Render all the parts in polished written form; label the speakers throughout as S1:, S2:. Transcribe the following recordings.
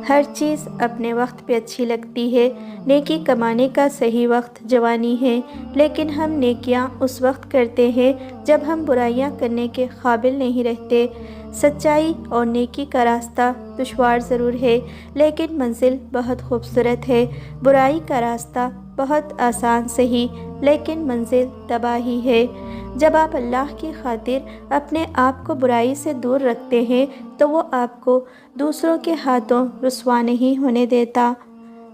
S1: ہر چیز اپنے وقت پہ اچھی لگتی ہے۔ نیکی کمانے کا صحیح وقت جوانی ہے، لیکن ہم نیکیاں اس وقت کرتے ہیں جب ہم برائیاں کرنے کے قابل نہیں رہتے۔ سچائی اور نیکی کا راستہ دشوار ضرور ہے، لیکن منزل بہت خوبصورت ہے۔ برائی کا راستہ بہت آسان سہی، لیکن منزل تباہی ہے۔ جب آپ اللہ کی خاطر اپنے آپ کو برائی سے دور رکھتے ہیں تو وہ آپ کو دوسروں کے ہاتھوں رسوا نہیں ہونے دیتا۔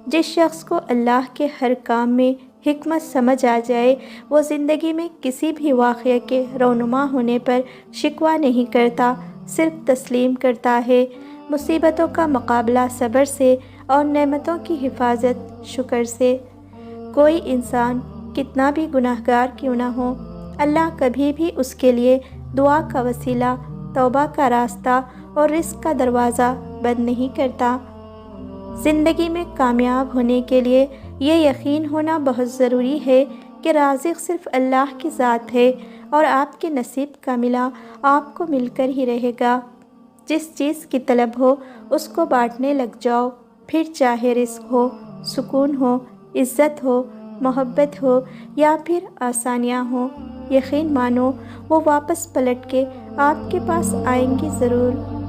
S1: جس شخص کو اللہ کے ہر کام میں حکمت سمجھ آ جائے، وہ زندگی میں کسی بھی واقعے کے رونما ہونے پر شکوہ نہیں کرتا، صرف تسلیم کرتا ہے۔ مصیبتوں کا مقابلہ صبر سے اور نعمتوں کی حفاظت شکر سے۔ کوئی انسان کتنا بھی گناہگار کیوں نہ ہو، اللہ کبھی بھی اس کے لیے دعا کا وسیلہ، توبہ کا راستہ اور رزق کا دروازہ بند نہیں کرتا۔ زندگی میں کامیاب ہونے کے لیے یہ یقین ہونا بہت ضروری ہے کہ رازق صرف اللہ کی ذات ہے اور آپ کے نصیب کا ملا آپ کو مل کر ہی رہے گا۔ جس چیز کی طلب ہو اس کو بانٹنے لگ جاؤ، پھر چاہے رزق ہو، سکون ہو، عزت ہو، محبت ہو یا پھر آسانیاں ہوں، یقین مانو وہ واپس پلٹ کے آپ کے پاس آئیں گی ضرور۔